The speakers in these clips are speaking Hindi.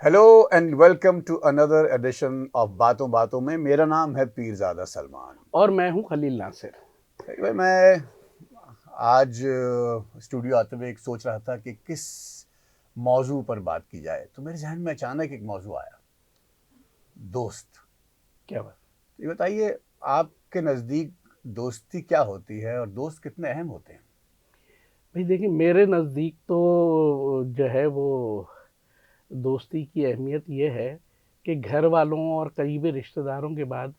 Hello and welcome to another edition of बातों बातों में। मेरा नाम है पीरजादा सलमान और मैं हूं खलील नासिर। भाई, मैं आज स्टूडियो आते हुए एक सोच रहा था कि किस मौजू पर बात की जाए, तो मेरे जहन में अचानक एक मौजू आया, दोस्त। क्या बात। ये बताइए, आपके नज़दीक दोस्ती क्या होती है और दोस्त कितने अहम होते हैं? भाई देखिए, मेरे नज़दीक तो जो है वो दोस्ती की अहमियत ये है कि घर वालों और करीबी रिश्तेदारों के बाद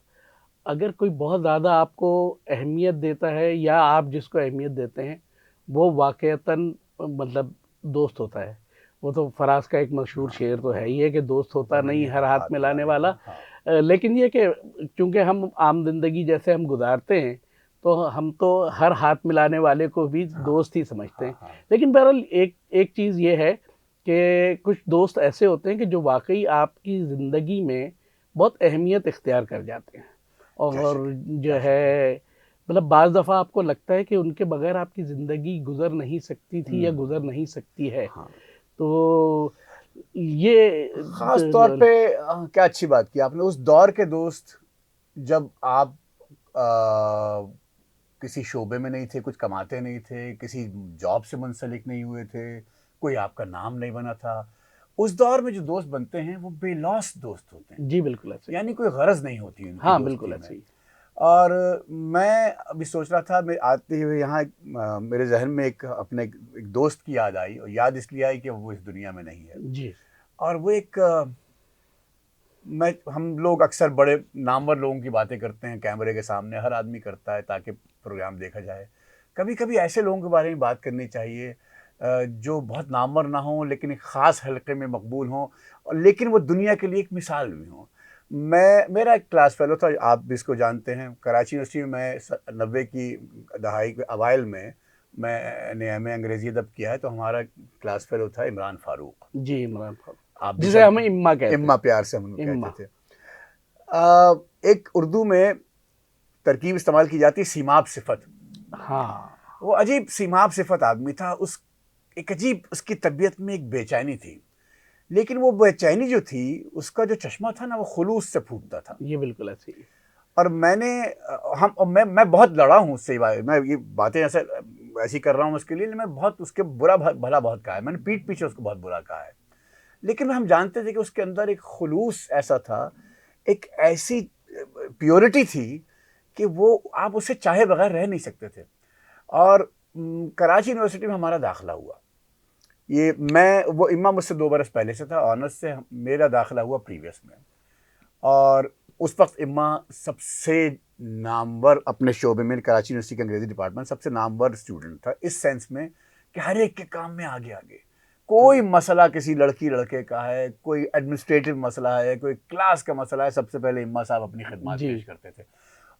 अगर कोई बहुत ज़्यादा आपको अहमियत देता है या आप जिसको अहमियत देते हैं वो वाक़ईतन मतलब दोस्त होता है। वो तो फराज का एक मशहूर हाँ, शेर तो है ही है कि दोस्त होता ज़रूरी नहीं है हर हाथ हाथ मिलाने मिलाने वाला। वाला। हाँ, लेकिन ये कि चूँकि हम आम जिंदगी जैसे हम गुजारते हैं तो हम तो हर हाथ मिलाने वाले को भी हाँ, दोस्त ही समझते हाँ, हैं। हाँ। लेकिन बहरहाल एक एक चीज़ ये है कि कुछ दोस्त ऐसे होते हैं कि जो वाकई आपकी ज़िंदगी में बहुत अहमियत इख्तियार कर जाते हैं। क्या और शक है, जो क्या शक है। है मतलब बाज़ दफ़ा आपको लगता है कि उनके बगैर आपकी ज़िंदगी गुजर नहीं सकती थी या गुजर हम्म, नहीं सकती है। हाँ। तो ये खास तौर पे क्या अच्छी बात की आपने, उस दौर के दोस्त जब आप किसी शोबे में नहीं थे, कुछ कमाते नहीं थे, किसी जॉब से मुंसलिक नहीं हुए थे, कोई आपका नाम नहीं बना था। उस दौर में जो दोस्त बनते हैं वो बेलौस दोस्त होते हैं, जी बिल्कुल ऐसे ही। यानी कोई गरज नहीं होती उनकी हाँ बिल्कुल दोस्ती में। ऐसे ही। और मैं अभी सोच रहा था, मैं आते हुए यहाँ मेरे जहन में एक अपने एक दोस्त की याद आई, और याद इसलिए आई कि वो इस दुनिया में नहीं है। जी और वो एक मैं हम लोग अक्सर बड़े नामवर लोगों की बातें करते हैं कैमरे के सामने, हर आदमी करता है ताकि प्रोग्राम देखा जाए। कभी कभी ऐसे लोगों के बारे में बात करनी चाहिए जो बहुत नामवर ना हो लेकिन एक ख़ास हलके में मकबूल हों, और लेकिन वो दुनिया के लिए एक मिसाल भी हों। मेरा एक क्लास फेलो था, आप भी इसको जानते हैं, कराची यूनिवर्सिटी में मैं 90 की दहाई के अवाइल में मैंने एम ए अंग्रेज़ी अदब किया है, तो हमारा क्लास फेलो था इमरान फ़ारूक। जी इमरान खान, आप भी जिसे शायद हम इम्मा कहते इम्मा हैं। प्यार से हम लोग कहते इम्मा। थे। एक उर्दू में तरकीब इस्तेमाल की जाती है, सीमाब सिफत। हाँ वो अजीब सीमाब सिफत आदमी था, उस एक अजीब उसकी तबीयत में एक बेचैनी थी, लेकिन वो बेचैनी जो थी, उसका जो चश्मा था ना, वो खुलूस से फूटता था। ये बिल्कुल ऐसे ही। और मैंने हम और मैं बहुत लड़ा हूँ उससे, मैं ये बातें ऐसे ऐसी कर रहा हूँ उसके लिए, मैं बहुत उसके बुरा भला बहुत कहा है, मैंने पीठ पीछे उसको बहुत बुरा कहा है। लेकिन हम जानते थे कि उसके अंदर एक खुलूस ऐसा था, एक ऐसी प्योरिटी थी कि वो आप उससे चाहे बगैर रह नहीं सकते थे। और कराची यूनिवर्सिटी में हमारा दाखिला हुआ। ये मैं वो इम्मा मुझसे 2 बरस पहले से था, ऑनर्स से मेरा दाखिला हुआ प्रीवियस में। और उस वक्त इम्मा सबसे नामवर अपने शोबे में, कराची यूनिवर्सिटी के अंग्रेजी डिपार्टमेंट सबसे नामवर स्टूडेंट था, इस सेंस में कि हर एक के काम में आगे आगे। कोई मसला किसी लड़की लड़के का है, कोई एडमिनिस्ट्रेटिव मसला है, कोई क्लास का मसला है, सबसे पहले इम्मा साहब अपनी खिदमत जी पेश करते थे।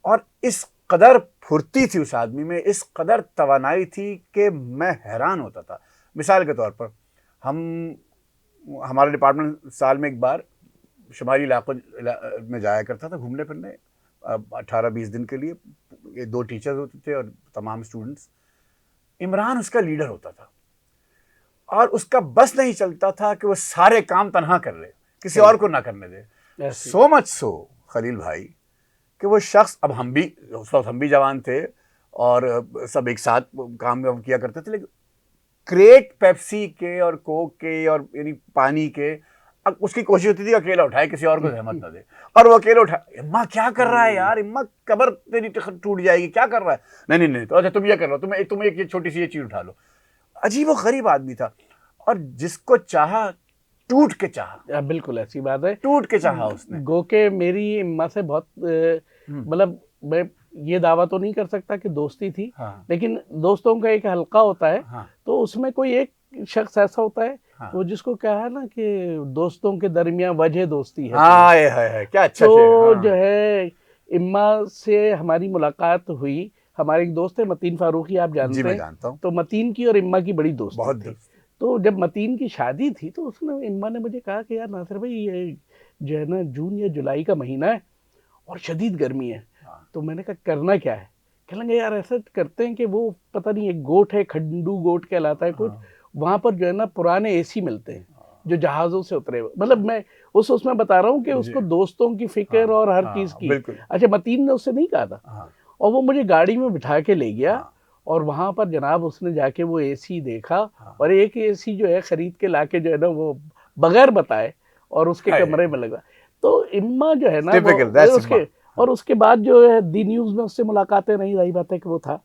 और इस कदर फुर्ती थी उस आदमी में, इस कदर तवानाई थी कि मैं हैरान होता था। मिसाल के तौर पर, हम हमारा डिपार्टमेंट साल में एक बार शुमाली इलाकों में जाया करता था घूमने फिरने, 18-20 दिन के लिए। ये 2 टीचर्स होते थे और तमाम स्टूडेंट्स। इमरान उसका लीडर होता था, और उसका बस नहीं चलता था कि वो सारे काम तनहा कर ले, किसी सही और है। को ना करने दे। ऐसे ही। सो मच सो खलील भाई कि वो शख्स, अब हम भी उस वक्त हम भी जवान थे और सब एक साथ काम किया करते थे, लेकिन क्रेट पेप्सी के और कोक के और यानी पानी के, अब उसकी कोशिश होती थी अकेला उठाए, किसी और को जहमत ना दे। और वो अकेले उठा, इम्मा क्या कर रहा है यार, इम्मा कबर तेरी टूट जाएगी, क्या कर रहा है? नहीं नहीं नहीं, तो अच्छा तुम ये कर लो, तुम एक छोटी सी ये चीज उठा लो। अजीब व गरीब आदमी था, और जिसको चाहा टूट के चाहा, बिल्कुल ऐसी बात है। टूट के चाहा उसने। गो के मेरी अम्मा से बहुत मतलब मैं ये दावा तो नहीं कर सकता कि दोस्ती थी। हाँ लेकिन दोस्तों का एक हल्का होता है। हाँ तो उसमें कोई एक शख्स ऐसा होता है हाँ वो जिसको क्या है ना कि दोस्तों के दरमियान वजह दोस्ती है तो। हाँ, है क्या अच्छा शेर। तो जो हाँ है इम्मा से हमारी मुलाकात हुई। हमारे एक दोस्त है मतीन फारूकी, आप जी, जानते मैं हैं। जानता हूँ। तो मतीन की और इम्मा की बड़ी दोस्ती बहुत थी। दोस्ती। तो जब मतीन की शादी थी तो उसने इम्मा ने मुझे कहा कि यार नासिर भाई ये जो है ना जून या जुलाई का महीना है और शदीद गर्मी है। हाँ तो मैंने कहा करना क्या है? कह लेंगे यार ऐसा करते हैं कि वो पता नहीं एक गोट है, खंडू गोट कहलाता है कुछ, हाँ वहाँ पर जो है ना पुराने एसी मिलते हैं। जो जहाज़ों से उतरे हुए, मतलब मैं उसमें बता रहा हूँ कि उसको दोस्तों की फ़िक्र और हर चीज़ की। बिल्कुल। अच्छा, मतीन ने उससे नहीं कहा था, हाँ, और वो मुझे गाड़ी में बिठा के ले गया, हाँ, और वहाँ पर जनाब उसने जाके वो एसी देखा, हाँ। और एक एसी जो है खरीद के लाके जो है ना वो बगैर बताए और उसके हाय! कमरे में लगा। तो इम्मा जो है ना टिपिकल वो दैट्स इम्मा। उसके, और उसके बाद जो है दी न्यूज़ में उससे मुलाकातें नहीं, रही बात है कि वो था।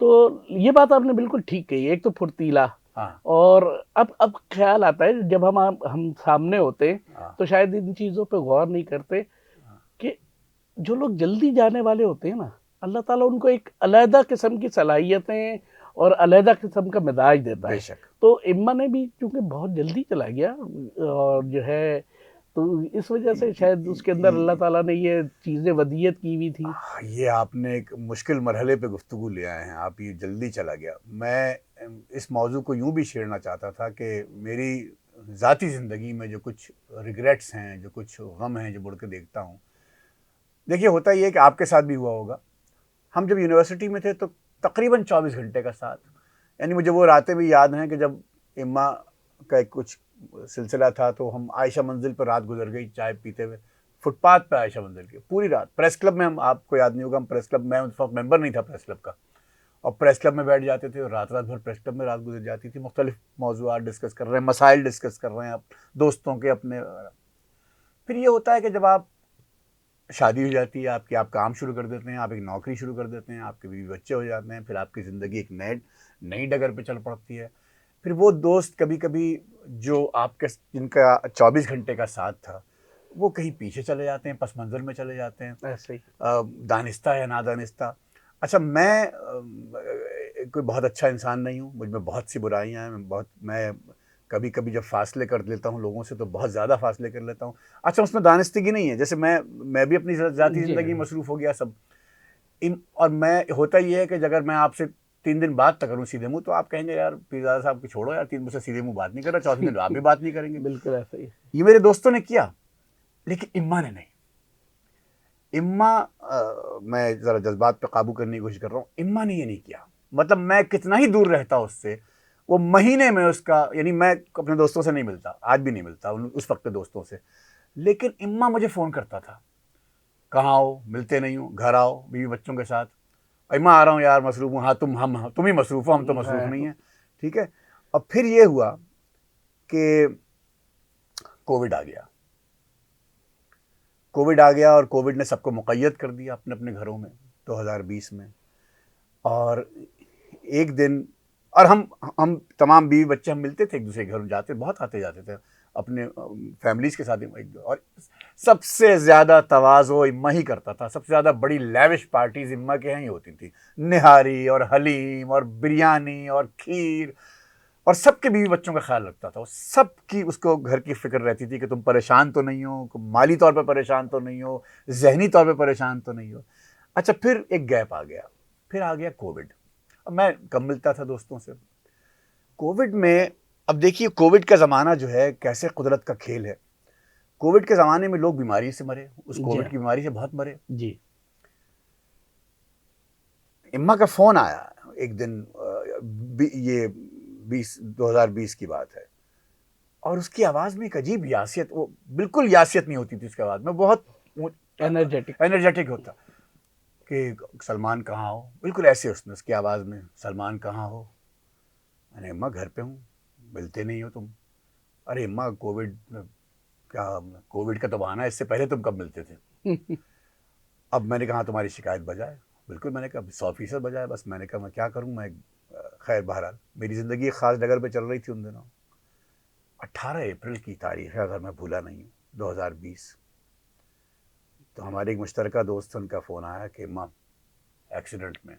तो ये बात आपने बिल्कुल ठीक कही, एक तो फुर्तीला, हाँ, और अब ख्याल आता है जब हम सामने होते हैं हाँ, तो शायद इन चीज़ों पे गौर नहीं करते हाँ। कि जो लोग जल्दी जाने वाले होते हैं ना, अल्लाह ताला उनको एक अलहदा किस्म की सलाहियतें और अलहदा किस्म का मिजाज देता है। बेशक। तो इम्मा ने भी चूंकि बहुत जल्दी चला गया, और जो है तो इस वजह से शायद उसके अंदर अल्लाह ताला ने ये चीज़ें वदीयत की हुई थी। ये आपने एक मुश्किल मरहले पे गुफ्तगू ले आए हैं आप, ये जल्दी चला गया। मैं इस मौजू को यूं भी छेड़ना चाहता था कि मेरी ज़ाती ज़िंदगी में जो कुछ रिग्रेट्स हैं, जो कुछ गम हैं, जो मुड़ के देखता हूँ। देखिए, होता ये है कि आपके साथ भी हुआ होगा। हम जब यूनिवर्सिटी में थे तो तकरीबन 24 घंटे का साथ, यानी मुझे वो रातें भी याद हैं कि जब इम्मा का एक कुछ सिलसिला था तो हम आयशा मंजिल पर रात गुजर गई चाय पीते हुए, फुटपाथ पे आयशा मंजिल की पूरी रात। प्रेस क्लब में, हम, आपको याद नहीं होगा, हम प्रेस क्लब, मैं उस वक्त मेंबर नहीं था प्रेस क्लब का, और प्रेस क्लब में बैठ जाते थे और रात रात भर प्रेस क्लब में रात गुजर जाती थी। मुख्तलिफ मौजूआत डिस्कस कर रहे हैं, मसाइल डिस्कस कर रहे हैं आप दोस्तों के अपने। फिर ये होता है कि जब आप शादी हो जाती है आपकी, आप काम शुरू कर देते हैं, आप एक नौकरी शुरू कर देते हैं, आपके बीवी बच्चे हो जाते हैं, फिर आपकी ज़िंदगी एक नए नई डगर पे चल पड़ती है। फिर वो दोस्त कभी कभी जो आपके, जिनका 24 घंटे का साथ था, वो कहीं पीछे चले जाते हैं, पस मंज़र में चले जाते हैं, ऐसे ही। दानिस्ता या नादानिस्ता। अच्छा, मैं कोई बहुत अच्छा इंसान नहीं हूँ, मुझ में बहुत सी बुराइयाँ हैं, मैं कभी कभी जब फासले कर लेता हूँ लोगों से तो बहुत ज़्यादा फासले कर लेता हूँ। अच्छा, उसमें दानिस्तिगी नहीं है, जैसे मैं भी अपनी ज़ाती जी ज़िंदगी में हाँ। मसरूफ़ हो गया सब और मैं, होता ये है कि अगर मैं आपसे 3 दिन बात तक करूँ सीधे मुंह, तो आप कहेंगे यार पीरज़ादा साहब को छोड़ो यार, 3 मुझसे सीधे मुंह बात नहीं कर रहा, चौथे दिन आप भी बात नहीं करेंगे। बिल्कुल ऐसा ही। ये मेरे दोस्तों ने किया, लेकिन इम्मा ने नहीं। इम्मा, मैं ज़रा जज्बात पे काबू करने की कोशिश कर रहा हूँ, इम्मा ने ये नहीं किया। मतलब मैं कितना ही दूर रहता उससे, वो महीने में उसका, यानी मैं अपने दोस्तों से नहीं मिलता, आज भी नहीं मिलता उस वक्त के दोस्तों से, लेकिन इम्मा मुझे फ़ोन करता था, कहाँ हो, मिलते नहीं हो, घर आओ बीवी बच्चों के साथ। इम्मा आ रहा हूँ यार, मसरूफ़ हूँ। हाँ, तुम ही मसरूफ़ हो, हम तो मसरूफ़ नहीं हाँ, हैं। ठीक है। और फिर ये हुआ कि कोविड आ गया। कोविड आ गया और कोविड ने सबको मुक़य्यद कर दिया अपने अपने घरों में 2020 में। और एक दिन, और हम तमाम बीवी बच्चे हम मिलते थे, एक दूसरे के घर जाते, बहुत आते जाते थे अपने फैमिलीज़ के साथ और सबसे ज़्यादा तवाज़ो इम्मा ही करता था। सबसे ज़्यादा बड़ी लैविश पार्टीज़ इम्मा के यहाँ ही होती थी, निहारी और हलीम और बिरयानी और खीर, और सबके बीवी बच्चों का ख्याल रखता था। सबकी उसको घर की फिक्र रहती थी कि तुम परेशान तो नहीं हो, माली तौर पर परेशान तो नहीं हो, जहनी तौर पर परेशान तो नहीं हो। अच्छा, फिर एक गैप आ गया, फिर आ गया कोविड। अब मैं कम मिलता था दोस्तों से कोविड में। अब देखिए, कोविड का ज़माना जो है कैसे कुदरत का खेल है। कोविड के ज़माने में लोग बीमारी से मरे, उस जी कोविड हाँ। की बीमारी से बहुत मरे। जी। इम्मा का फ़ोन आया एक दिन, ये 2020 की बात है, और उसकी आवाज़ में एक अजीब यासियत, वो बिल्कुल यासियत नहीं होती थी उसकी आवाज़ में, बहुत एनर्जेटिक। एनर्जेटिक होता कि सलमान कहाँ हो, बिल्कुल ऐसे उसने उसकी आवाज़ में, सलमान कहाँ हो। मैंने, इम्मा घर पे हूँ, मिलते नहीं हो तुम। अरे इम्मा, कोविड क्या, कोविड का तो बहाना है, इससे पहले तुम कब मिलते थे। अब मैंने कहा तुम्हारी शिकायत बजाय, बिल्कुल, मैंने कहा 100% बजाय। बस मैंने कहा मैं क्या करूँ, मैं खैर बहरहाल मेरी ज़िंदगी एक ख़ास डगर पे चल रही थी उन दिनों। 18 अप्रैल की तारीख है, अगर मैं भूला नहीं हूँ, 2020। तो हमारे एक मुश्तरका दोस्त, उनका फ़ोन आया कि माँ एक्सीडेंट में।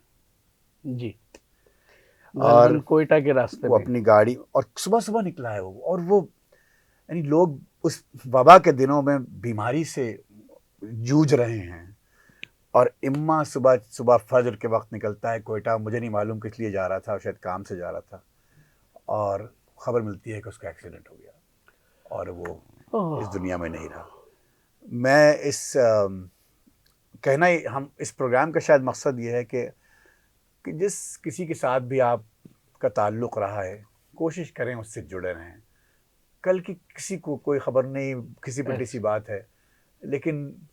जी। और गर्दन कोयटा के रास्ते वो में। अपनी गाड़ी, और सुबह सुबह निकला है वो, और वो, यानी लोग उस वबा के दिनों में बीमारी से जूझ रहे हैं, और इम्मा सुबह सुबह फजर के वक्त निकलता है कोयटा, मुझे नहीं मालूम किस लिए जा रहा था, शायद काम से जा रहा था, और ख़बर मिलती है कि उसका एक्सीडेंट हो गया और वो ओह। इस दुनिया में नहीं रहा। मैं इस कहना ही, हम इस प्रोग्राम का शायद मकसद ये है कि जिस किसी के साथ भी आपका ताल्लुक़ रहा है, कोशिश करें उससे जुड़े रहें। कल की किसी को कोई खबर नहीं, किसी बड़ी सी बात है, लेकिन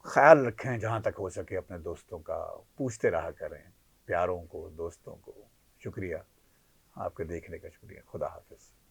ख्याल रखें जहाँ तक हो सके अपने दोस्तों का, पूछते रहा करें प्यारों को, दोस्तों को। शुक्रिया, आपके देखने का शुक्रिया। खुदा हाफिज़।